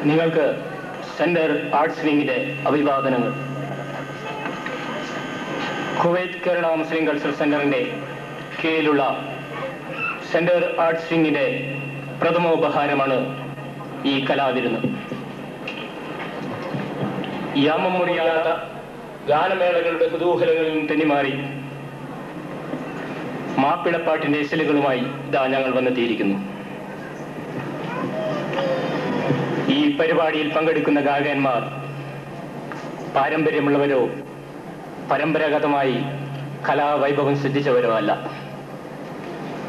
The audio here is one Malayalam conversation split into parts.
നിങ്ങൾക്ക് സെന്റർ ആർട്സ് വിങ്ങിന്റെ അഭിവാദനങ്ങൾ. കുവൈറ്റ് കേരള മുസ്ലിം കൾച്ചറൽ സെന്ററിന്റെ കീഴിലുള്ള സെന്റർ ആർട്സ് വിങ്ങിന്റെ പ്രഥമോപഹാരമാണ് ഈ കലാവിരുന്ന്. യാമം മുറിയാത്ത ഗാനമേളകളുടെ കുതൂഹലങ്ങളിൽ തെന്നിമാറി മാപ്പിളപ്പാട്ടിന്റെ ഇശലുകളുമായി ഇതാ ഞങ്ങൾ വന്നെത്തിയിരിക്കുന്നു. ഈ പരിപാടിയിൽ പങ്കെടുക്കുന്ന ഗായകന്മാർ പാരമ്പര്യമുള്ളവരോ പരമ്പരാഗതമായി കലാവൈഭവം ശ്രദ്ധിച്ചവരോ അല്ല.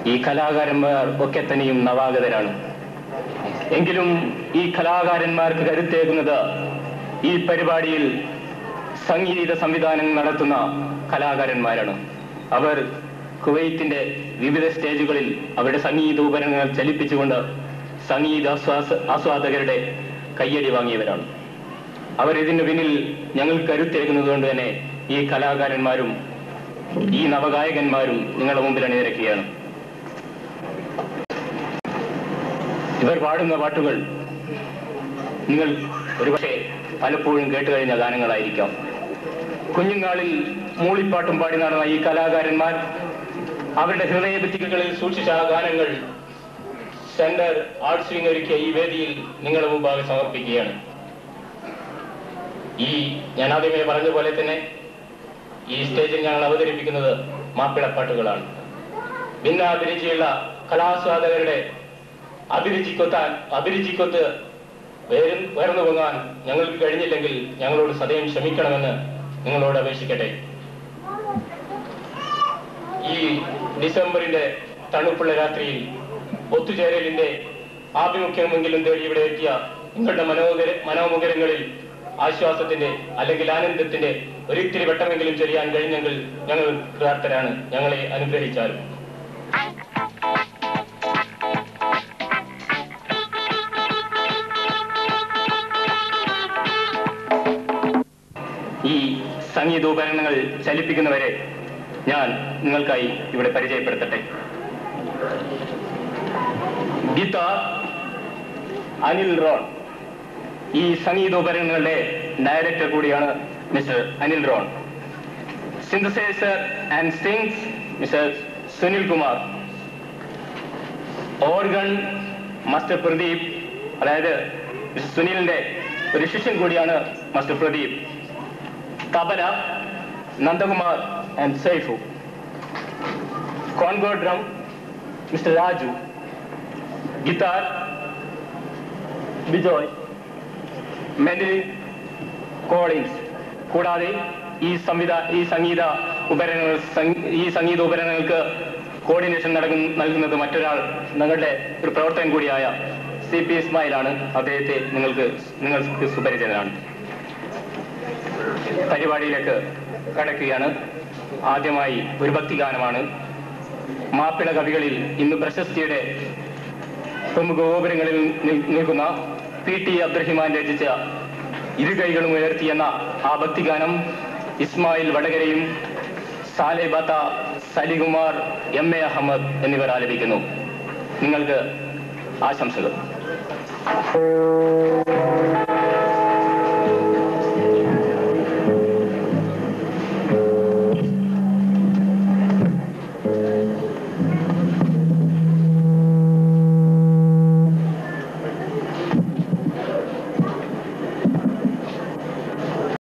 ഈ കലാകാരന്മാർ ഒക്കെ തന്നെയും നവാഗതരാണ്. എങ്കിലും ഈ കലാകാരന്മാർക്ക് കരുത്തേകുന്നത് ഈ പരിപാടിയിൽ സംഗീത സംവിധാനം നടത്തുന്ന കലാകാരന്മാരാണ്. അവർ കുവൈത്തിന്റെ വിവിധ സ്റ്റേജുകളിൽ അവരുടെ സംഗീതോപകരണങ്ങൾ ചലിപ്പിച്ചുകൊണ്ട് സംഗീത ആസ്വാദകരുടെ കയ്യടി വാങ്ങിയവരാണ്. അവരിതിന് പിന്നിൽ ഞങ്ങൾ കരുത്തേക്കുന്നത് കൊണ്ട് തന്നെ ഈ കലാകാരന്മാരും ഈ നവഗായകന്മാരും നിങ്ങളുടെ മുമ്പിൽ അണിനിരക്കുകയാണ്. ഇവർ പാടുന്ന പാട്ടുകൾ നിങ്ങൾ ഒരുപക്ഷെ പലപ്പോഴും കേട്ടുകഴിഞ്ഞ ഗാനങ്ങളായിരിക്കാം. കുഞ്ഞുനാളിൽ മൂളിപ്പാട്ടും പാടി നടന്ന ഈ കലാകാരന്മാർ അവരുടെ ഹൃദയഭിത്തികളിൽ സൂക്ഷിച്ച ആ ഗാനങ്ങൾ സെന്റർ ആർട്സ് വിങ് ഒരുക്കിയ ഈ വേദിയിൽ നിങ്ങളുടെ മുമ്പാകെ സമർപ്പിക്കുകയാണ്. ഞാൻ ആദ്യമേ പറഞ്ഞ പോലെ തന്നെ ഈ സ്റ്റേജിൽ ഞങ്ങൾ അവതരിപ്പിക്കുന്നത് മാപ്പിളപ്പാട്ടുകളാണ്. ഭിന്നാഭിരുചിയുള്ള കലാസ്വാദകരുടെ അഭിരുചിക്കൊത്ത് ഉയർന്നു പൊങ്ങാൻ ഞങ്ങൾക്ക് കഴിഞ്ഞില്ലെങ്കിൽ ഞങ്ങളോട് സദയം ക്ഷമിക്കണമെന്ന് നിങ്ങളോട് അപേക്ഷിക്കട്ടെ. ഈ ഡിസംബറിന്റെ തണുപ്പുള്ള രാത്രിയിൽ ഒത്തുചേരലിന്റെ ആഭിമുഖ്യമെങ്കിലും തേടി ഇവിടെ എത്തിയ നിങ്ങളുടെ മനോമുഖരങ്ങളിൽ ആശ്വാസത്തിന്റെ അല്ലെങ്കിൽ ആനന്ദത്തിന്റെ ഒരിത്തിരി വട്ടമെങ്കിലും ചൊരിയാൻ കഴിഞ്ഞെങ്കിൽ ഞങ്ങൾ കൃതാർത്ഥരാണ്. ഞങ്ങളെ അനുഗ്രഹിച്ചാലും. ഈ സംഗീതോപകരണങ്ങൾ ചലിപ്പിക്കുന്നവരെ ഞാൻ നിങ്ങൾക്കായി ഇവിടെ പരിചയപ്പെടുത്തട്ടെ. Guitar Anil Ron. ഈ സംഗീതോപകരണങ്ങളുടെ ഡയറക്ടർ കൂടിയാണ് mister Anil Ron. Synthesiser and strings mister Sunil Kumar. Organ master Pradeep, അതായത് മിസ്റ്റർ സുനിലിന്റെ ഒരു ശിഷ്യൻ കൂടിയാണ് master Pradeep. Tabla Nandakumar and Saifu. Conga drum mister Raju. Guitar Bijoy. മെന്റലി കോളിൻസ്. കൂടാതെ ഈ സംഗീത ഉപകരണങ്ങൾക്ക് കോർഡിനേഷൻ നൽകുന്നത് മറ്റൊരാൾ, ഞങ്ങളുടെ ഒരു പ്രവർത്തകൻ കൂടിയായ CP ഇസ്മായിലാണ്. അദ്ദേഹത്തെ നിങ്ങൾക്ക് സുപരിചിതനാണ്. പരിപാടിയിലേക്ക് കടക്കുകയാണ്. ആദ്യമായി ഒരു ഭക്തിഗാനമാണ്. മാപ്പിള കവികളിൽ ഇന്ന് പ്രശസ്തിയുടെ പ്രമുഖ ഗോപുരങ്ങളിൽ നിൽക്കുന്ന PT അബ്ദുറഹിമാൻ രചിച്ച ഇരുകൈകളും ഉയർത്തിയെന്ന ആ ഭക്തിഗാനം ഇസ്മായിൽ വടകരയും സാലേബത്ത, സലികുമാർ, MA അഹമ്മദ് എന്നിവർ ആലപിക്കുന്നു. നിങ്ങൾക്ക് ആശംസകൾ.